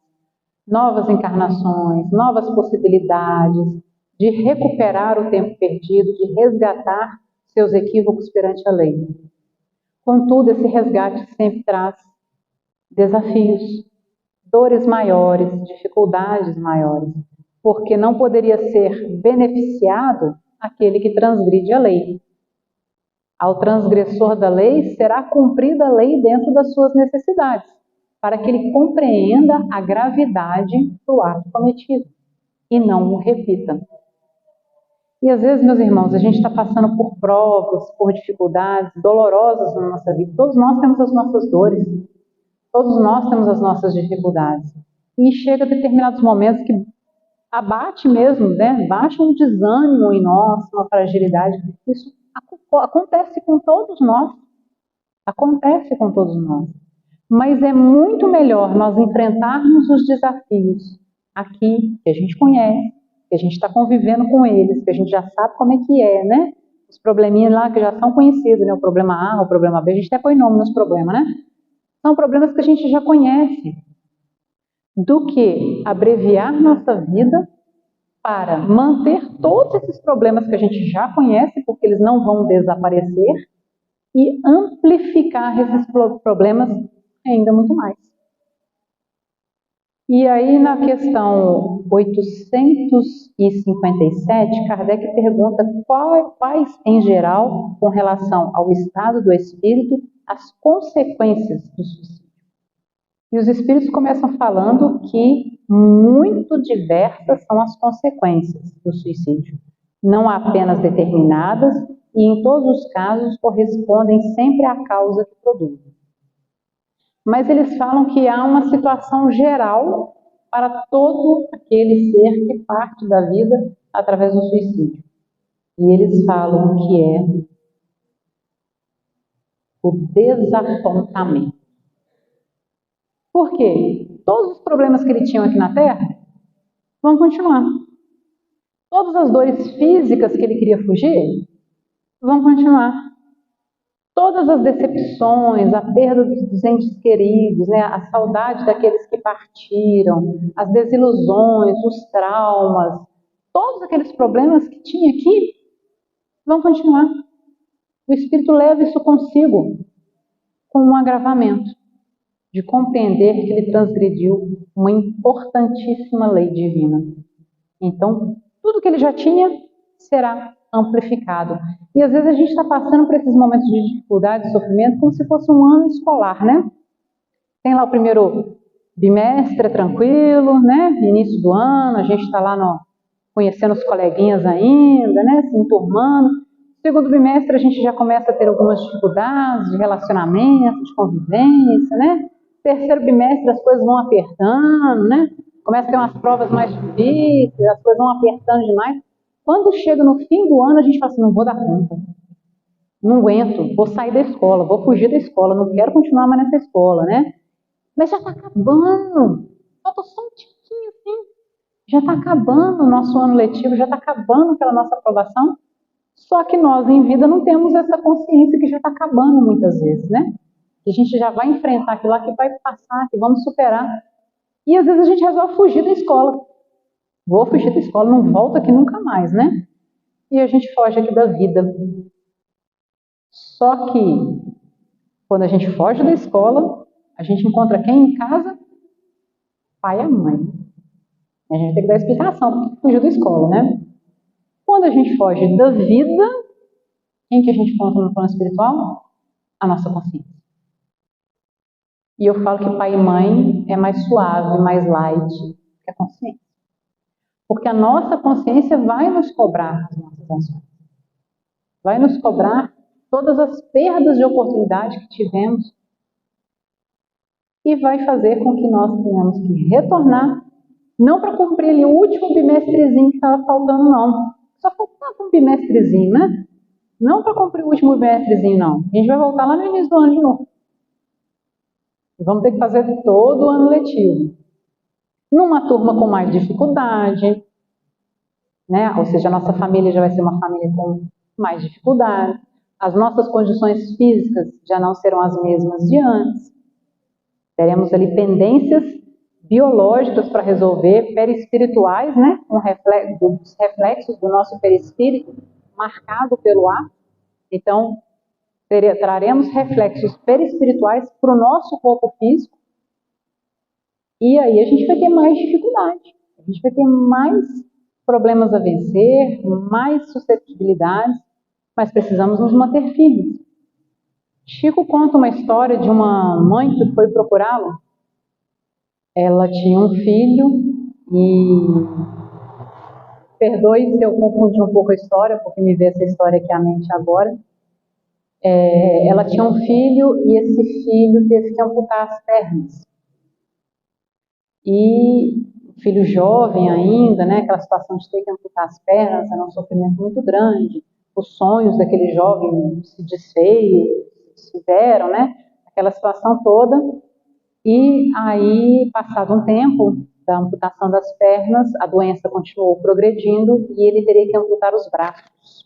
novas encarnações, novas possibilidades de recuperar o tempo perdido, de resgatar seus equívocos perante a lei. Contudo, esse resgate sempre traz desafios, dores maiores, dificuldades maiores, porque não poderia ser beneficiado aquele que transgride a lei. Ao transgressor da lei será cumprida a lei dentro das suas necessidades, para que ele compreenda a gravidade do ato cometido e não o repita. E às vezes, meus irmãos, a gente está passando por provas, por dificuldades dolorosas na nossa vida. Todos nós temos as nossas dores, todos nós temos as nossas dificuldades. E chega determinados momentos que abate mesmo, né? Baixa um desânimo em nós, uma fragilidade. Isso acontece com todos nós. Acontece com todos nós. Mas é muito melhor nós enfrentarmos os desafios aqui, que a gente conhece, que a gente está convivendo com eles, que a gente já sabe como é que é, né? Os probleminhas lá que já são conhecidos, né? O problema A, o problema B, a gente até põe nome nos problemas, né? São problemas que a gente já conhece. Do que abreviar nossa vida para manter todos esses problemas que a gente já conhece, porque eles não vão desaparecer, e amplificar esses problemas ainda muito mais. E aí, na questão 857, Kardec pergunta quais, em geral, com relação ao estado do espírito, as consequências do suicídio. E os espíritos começam falando que muito diversas são as consequências do suicídio. Não apenas determinadas, e em todos os casos correspondem sempre à causa que produz. Mas eles falam que há uma situação geral para todo aquele ser que parte da vida através do suicídio. E eles falam que é o desapontamento. Por quê? Todos os problemas que ele tinha aqui na Terra vão continuar. Todas as dores físicas que ele queria fugir vão continuar. Todas as decepções, a perda dos entes queridos, né, a saudade daqueles que partiram, as desilusões, os traumas, todos aqueles problemas que tinha aqui vão continuar. O Espírito leva isso consigo, com um agravamento de compreender que ele transgrediu uma importantíssima lei divina. Então, tudo que ele já tinha será amplificado. E às vezes a gente está passando por esses momentos de dificuldade, de sofrimento, como se fosse um ano escolar, né? Tem lá o primeiro bimestre tranquilo, né? Início do ano, a gente está lá conhecendo os coleguinhas ainda, né? Se enturmando. Segundo bimestre a gente já começa a ter algumas dificuldades de relacionamento, de convivência, né? Terceiro bimestre as coisas vão apertando, né? Começa a ter umas provas mais difíceis, as coisas vão apertando demais. Quando chega no fim do ano, a gente fala assim, não vou dar conta, não aguento, vou sair da escola, vou fugir da escola, não quero continuar mais nessa escola, né? Mas já está acabando, falta só um tiquinho assim, já está acabando o nosso ano letivo, já está acabando aquela nossa aprovação. Só que nós, em vida, não temos essa consciência que já está acabando muitas vezes, né? Que a gente já vai enfrentar aquilo lá, que vai passar, que vamos superar. E às vezes a gente resolve fugir da escola. Vou fugir da escola, não volto aqui nunca mais, né? E a gente foge aqui da vida. Só que, quando a gente foge da escola, a gente encontra quem em casa? Pai e a mãe. A gente tem que dar explicação porque fugiu da escola, né? Quando a gente foge da vida, quem que a gente encontra no plano espiritual? A nossa consciência. E eu falo que pai e mãe é mais suave, mais light que a consciência. Porque a nossa consciência vai nos cobrar as nossas ações. Vai nos cobrar todas as perdas de oportunidade que tivemos. E vai fazer com que nós tenhamos que retornar, não para cumprir ali o último bimestrezinho que estava faltando, não. Só faltava um bimestrezinho, né? Não para cumprir o último bimestrezinho, não. A gente vai voltar lá no início do ano de novo. E vamos ter que fazer todo o ano letivo. Numa turma com mais dificuldade, né? Ou seja, a nossa família já vai ser uma família com mais dificuldade. As nossas condições físicas já não serão as mesmas de antes. Teremos ali pendências biológicas para resolver, perispirituais, né? Os reflexos do nosso perispírito marcado pelo ar. Então, traremos reflexos perispirituais para o nosso corpo físico. E aí a gente vai ter mais dificuldade. A gente vai ter mais problemas a vencer, mais susceptibilidades, mas precisamos nos manter firmes. Chico conta uma história de uma mãe que foi procurá-lo. Ela tinha um filho e, perdoe se eu confundi um pouco a história, porque me veio essa história aqui à mente agora. Ela tinha um filho e esse filho teve que amputar as pernas. E o filho jovem ainda, né, aquela situação de ter que amputar as pernas, era um sofrimento muito grande. Os sonhos daquele jovem se desfizeram, né, aquela situação toda. E aí, passado um tempo da amputação das pernas, a doença continuou progredindo e ele teria que amputar os braços.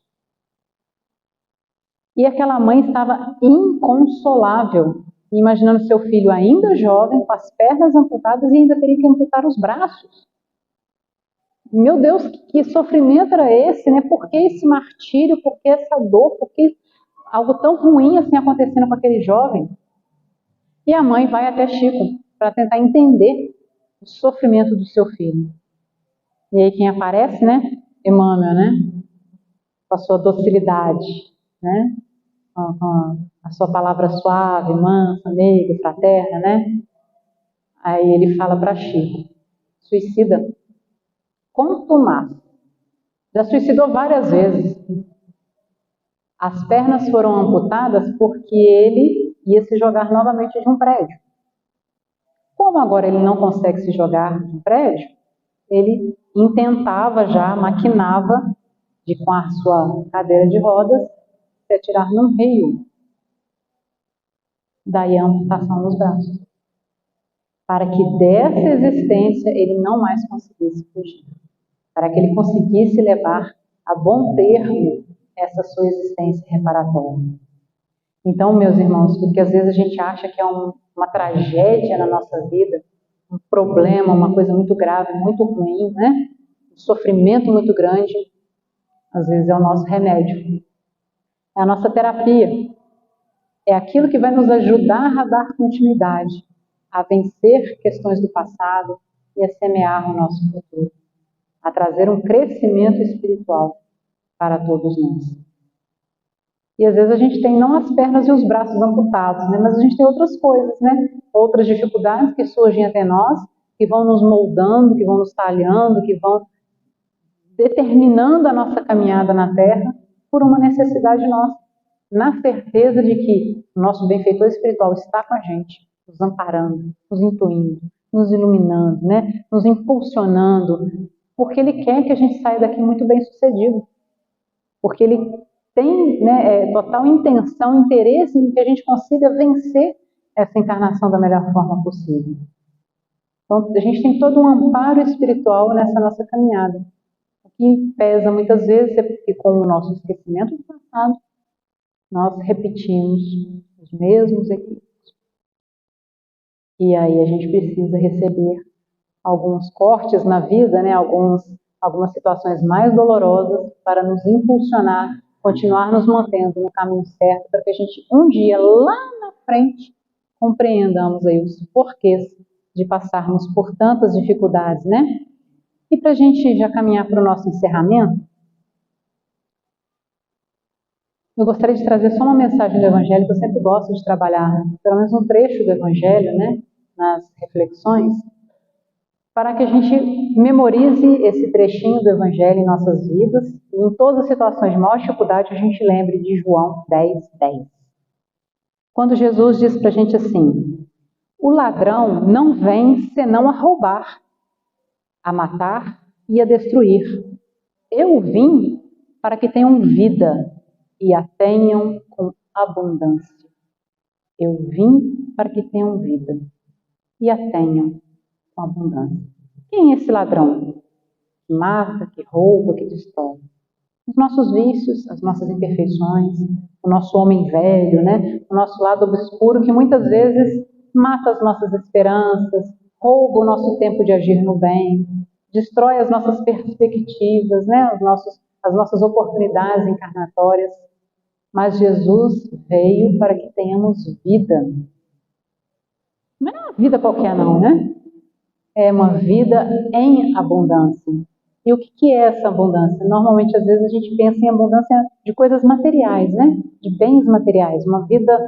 E aquela mãe estava inconsolável, imaginando seu filho ainda jovem, com as pernas amputadas e ainda teria que amputar os braços. Meu Deus, que sofrimento era esse, né? Por que esse martírio? Por que essa dor? Por que algo tão ruim assim acontecendo com aquele jovem? E a mãe vai até Chico para tentar entender o sofrimento do seu filho. E aí quem aparece, né? Emmanuel, né? Com a sua docilidade, né? A sua palavra suave, mansa, meiga, fraterna, né? Aí ele fala para Chico: suicida, contumaz. Já suicidou várias vezes. As pernas foram amputadas porque ele ia se jogar novamente de um prédio. Como agora ele não consegue se jogar de um prédio, ele intentava já, maquinava, com a sua cadeira de rodas, se atirar num rio. Daí a amputação nos braços. Para que dessa existência ele não mais conseguisse fugir. Para que ele conseguisse levar a bom termo essa sua existência reparatória. Então, meus irmãos, porque às vezes a gente acha que é uma tragédia na nossa vida, um problema, uma coisa muito grave, muito ruim, né? Um sofrimento muito grande, às vezes é o nosso remédio. É a nossa terapia. É aquilo que vai nos ajudar a dar continuidade, a vencer questões do passado e a semear o nosso futuro, a trazer um crescimento espiritual para todos nós. E às vezes a gente tem não as pernas e os braços amputados, né? Mas a gente tem outras coisas, né? Outras dificuldades que surgem até nós, que vão nos moldando, que vão nos talhando, que vão determinando a nossa caminhada na Terra por uma necessidade nossa, na certeza de que o nosso benfeitor espiritual está com a gente, nos amparando, nos intuindo, nos iluminando, né? Nos impulsionando, porque Ele quer que a gente saia daqui muito bem sucedido, porque Ele tem, né, total intenção, interesse em que a gente consiga vencer essa encarnação da melhor forma possível. Então, a gente tem todo um amparo espiritual nessa nossa caminhada. E pesa muitas vezes é porque, com o nosso esquecimento do passado, nós repetimos os mesmos equívocos. E aí a gente precisa receber alguns cortes na vida, né? Algumas situações mais dolorosas para nos impulsionar, continuar nos mantendo no caminho certo, para que a gente um dia lá na frente compreendamos aí os porquês de passarmos por tantas dificuldades, né? E para a gente já caminhar para o nosso encerramento, eu gostaria de trazer só uma mensagem do Evangelho, que eu sempre gosto de trabalhar, pelo menos um trecho do Evangelho, né? Nas reflexões, para que a gente memorize esse trechinho do Evangelho em nossas vidas e em todas as situações de maior dificuldade a gente lembre de João 10:10. Quando Jesus diz para a gente assim: o ladrão não vem senão a roubar, a matar e a destruir. Eu vim para que tenham vida e a tenham com abundância. Eu vim para que tenham vida e a tenham com abundância. Quem é esse ladrão? Que mata, que rouba, que destrói? Os nossos vícios, as nossas imperfeições, o nosso homem velho, né? O nosso lado obscuro que muitas vezes mata as nossas esperanças, rouba o nosso tempo de agir no bem, destrói as nossas perspectivas, né? As nossas oportunidades encarnatórias. Mas Jesus veio para que tenhamos vida. Não é uma vida qualquer não, né? É uma vida em abundância. E o que é essa abundância? Normalmente, às vezes, a gente pensa em abundância de coisas materiais, né? De bens materiais. Uma vida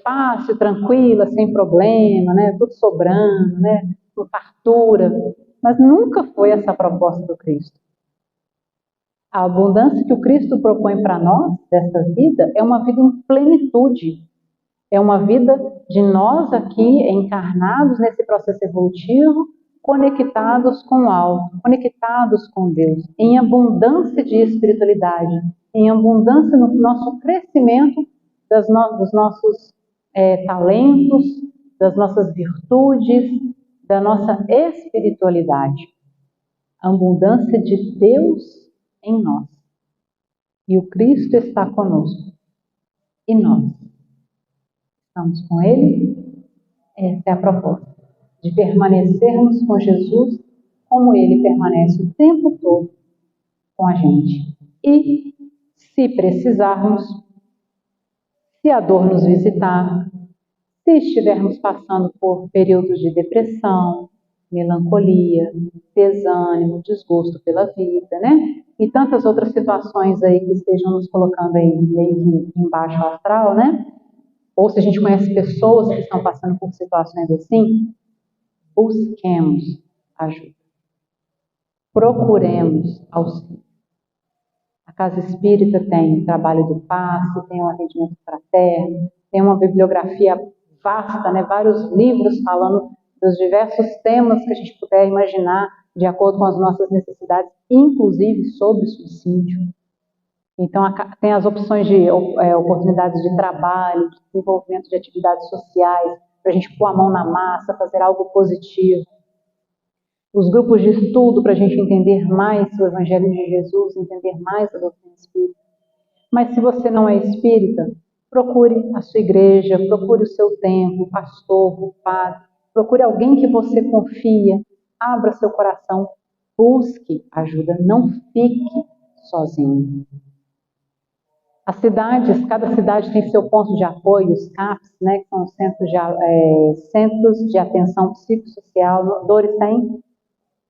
fácil, tranquila, sem problema, né? Tudo sobrando, né? Com fartura. Mas nunca foi essa a proposta do Cristo. A abundância que o Cristo propõe para nós, dessa vida, é uma vida em plenitude. É uma vida de nós aqui, encarnados nesse processo evolutivo, conectados com o alto, conectados com Deus, em abundância de espiritualidade, em abundância no nosso crescimento dos nossos talentos, das nossas virtudes, da nossa espiritualidade. A abundância de Deus em nós. E o Cristo está conosco. E nós estamos com Ele? Essa é a proposta. De permanecermos com Jesus como Ele permanece o tempo todo com a gente. E, se precisarmos, se a dor nos visitar, se estivermos passando por períodos de depressão, melancolia, desânimo, desgosto pela vida, né? E tantas outras situações aí que estejam nos colocando aí meio que em baixo astral, né? Ou se a gente conhece pessoas que estão passando por situações assim, busquemos ajuda. Procuremos auxílio. A Casa Espírita tem o trabalho do passe, tem um atendimento fraterno, tem uma bibliografia vasta, né? Vários livros falando dos diversos temas que a gente puder imaginar, de acordo com as nossas necessidades, inclusive sobre suicídio. Então, tem as opções de oportunidades de trabalho, de desenvolvimento de atividades sociais, para a gente pôr a mão na massa, fazer algo positivo. Os grupos de estudo para a gente entender mais o Evangelho de Jesus, entender mais a doutrina espírita. Mas se você não é espírita, procure a sua igreja, procure o seu templo, o pastor, o padre, procure alguém que você confia, abra seu coração, busque ajuda, não fique sozinho. As cidades, cada cidade tem seu ponto de apoio, os CAPs, né, que são os centros de atenção psicossocial. Dores tem?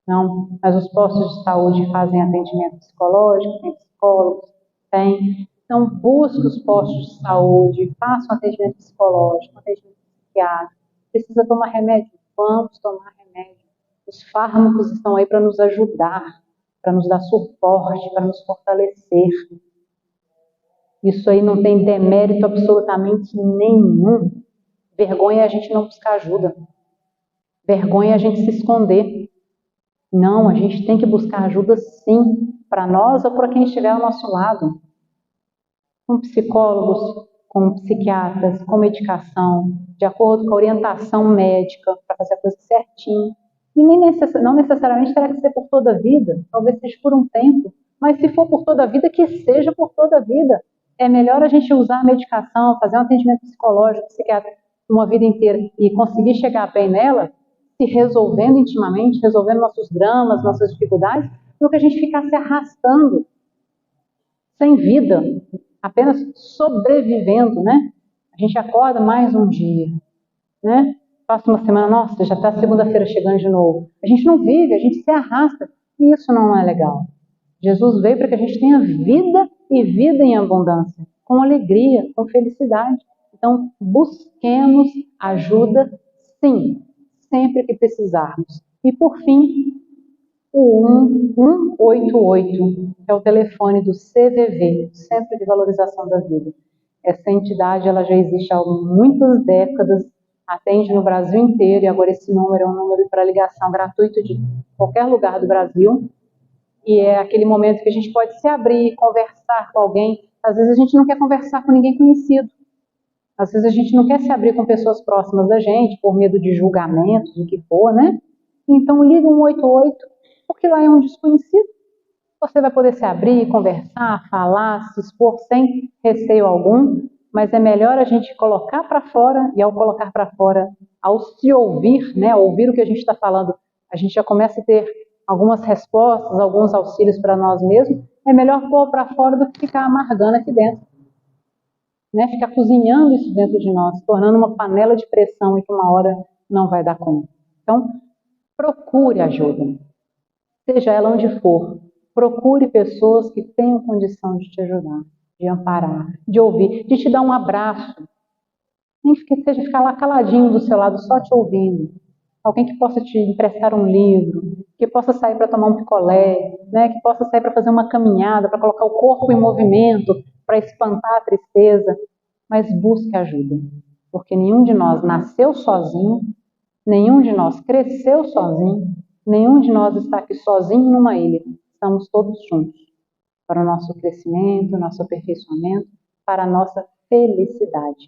Não, mas os postos de saúde fazem atendimento psicológico, tem psicólogos, tem. Então, busque os postos de saúde, faça um atendimento psicológico, um atendimento psiquiátrico. Precisa tomar remédio? Vamos tomar remédio. Os fármacos estão aí para nos ajudar, para nos dar suporte, para nos fortalecer. Isso aí não tem demérito absolutamente nenhum. Vergonha é a gente não buscar ajuda. Vergonha é a gente se esconder. Não, a gente tem que buscar ajuda sim, para nós ou para quem estiver ao nosso lado. Com psicólogos, com psiquiatras, com medicação, de acordo com a orientação médica, para fazer a coisa certinho. E não necessariamente terá que ser por toda a vida, talvez seja por um tempo, mas se for por toda a vida, que seja por toda a vida. É melhor a gente usar a medicação, fazer um atendimento psicológico, psiquiátrico, uma vida inteira e conseguir chegar bem nela, se resolvendo intimamente, resolvendo nossos dramas, nossas dificuldades, do que a gente ficar se arrastando sem vida, apenas sobrevivendo, né? A gente acorda mais um dia, né? Passa uma semana, nossa, já está segunda-feira chegando de novo. A gente não vive, a gente se arrasta, e isso não é legal. Jesus veio para que a gente tenha vida e vida em abundância, com alegria, com felicidade. Então, busquemos ajuda, sim, sempre que precisarmos. E, por fim, o 188, que é o telefone do CVV, Centro de Valorização da Vida. Essa entidade ela já existe há muitas décadas, atende no Brasil inteiro, e agora esse número é um número para ligação gratuito de qualquer lugar do Brasil. E é aquele momento que a gente pode se abrir, conversar com alguém. Às vezes a gente não quer conversar com ninguém conhecido. Às vezes a gente não quer se abrir com pessoas próximas da gente, por medo de julgamento, do que for, né? Então liga 188, porque lá é um desconhecido. Você vai poder se abrir, conversar, falar, se expor sem receio algum, mas é melhor a gente colocar para fora, e ao colocar para fora, ao se ouvir, né? Ouvir o que a gente está falando, a gente já começa a ter algumas respostas, alguns auxílios para nós mesmos. É melhor pôr para fora do que ficar amargando aqui dentro, né? Ficar cozinhando isso dentro de nós, tornando uma panela de pressão e que uma hora não vai dar conta. Então, procure ajuda, seja ela onde for. Procure pessoas que tenham condição de te ajudar, de amparar, de ouvir, de te dar um abraço. Nem que seja ficar lá caladinho do seu lado, só te ouvindo. Alguém que possa te emprestar um livro, que possa sair para tomar um picolé, né? Que possa sair para fazer uma caminhada, para colocar o corpo em movimento, para espantar a tristeza. Mas busque ajuda, porque nenhum de nós nasceu sozinho, nenhum de nós cresceu sozinho, nenhum de nós está aqui sozinho numa ilha. Estamos todos juntos para o nosso crescimento, nosso aperfeiçoamento, para a nossa felicidade.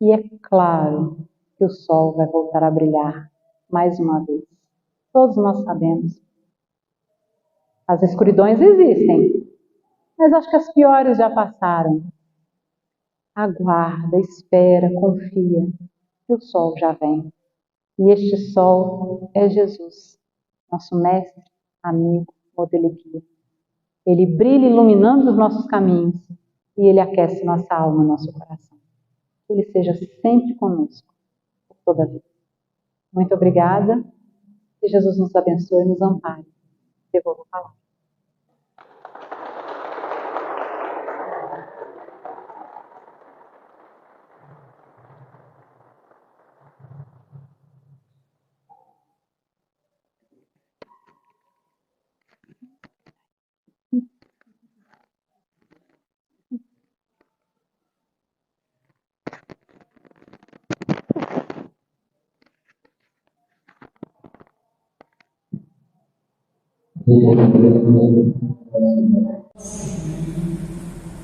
E é claro que o sol vai voltar a brilhar mais uma vez. Todos nós sabemos. As escuridões existem, mas acho que as piores já passaram. Aguarda, espera, confia, que o sol já vem. E este sol é Jesus, nosso mestre, amigo, modelo e guia. Ele brilha iluminando os nossos caminhos e ele aquece nossa alma, nosso coração. Que ele seja sempre conosco, por toda a vida. Muito obrigada. Que Jesus nos abençoe e nos ampare. Devolvo a palavra.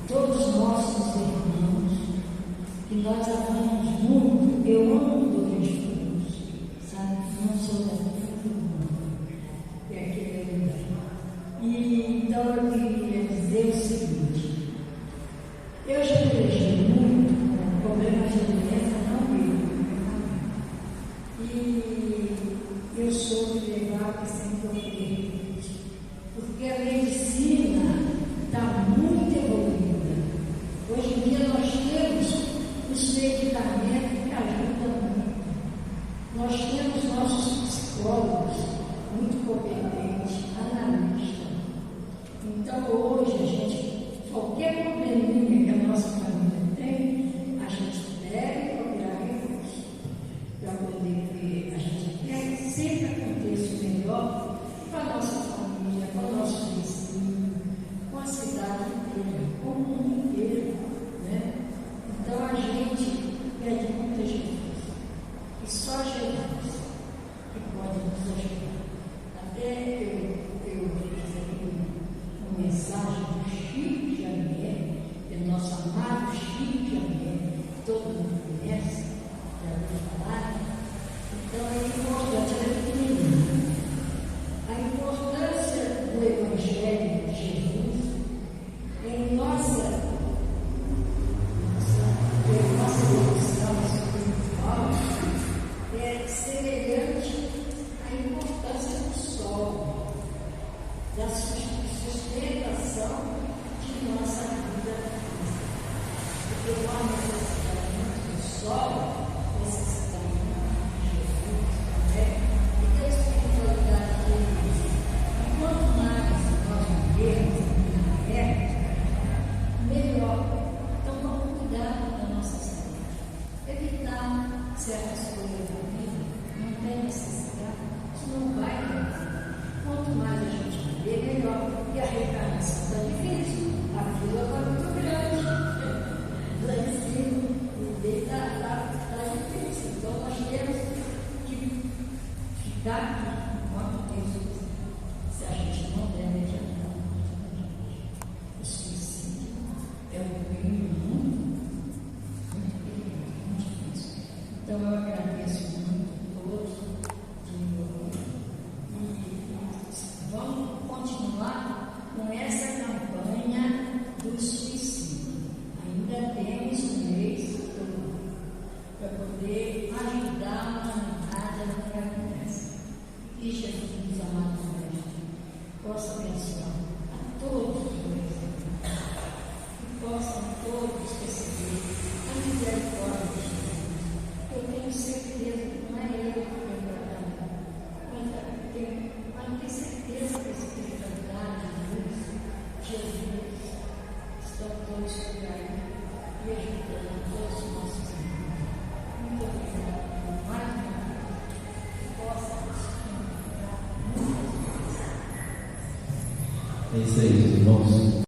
Todos nossos irmãos, que nós amamos muito, eu amo todos todos, sabe? Não sou da é aquele lugar. E então eu queria dizer o seguinte: eu já viajei muito com problemas de doença não vivo. E eu sou de levar sem poder. Porque a medicina está muito evoluída. Hoje em dia nós solo necessitamos de Jesus, né? E da espiritualidade que ele diz. E quanto mais nós vivemos na terra, melhor. Então vamos cuidar da nossa saúde. Evitar certas coisas da vida, não tem necessidade, isso não vai acontecer. Quanto mais a gente viver, melhor. E a reencarnação está difícil. A fila está muito grande. Lá em cima, o dele está difícil. Então nós temos que ficar aqui enquanto Deus, se a gente não der mediação. O suicídio é um crime muito perigoso, muito difícil. Então eu agradeço muito a todos que me ouviram. E vamos continuar com essa campanha do suicídio. Ainda temos um mês para poder ajudar a humanidade a não acontece. E Jesus, amado Mestre, possa abençoar a todos os meus, que possam todos receber a misericórdia de Jesus. Eu tenho certeza que não é ele que tem trabalhado, mas tenho certeza que a espiritualidade de Deus, Jesus, estão todos por aí e ajudando todos os nossos irmãos. Muito obrigada por mais uma vez que possamos encontrar muitas vezes. É isso aí, irmãos.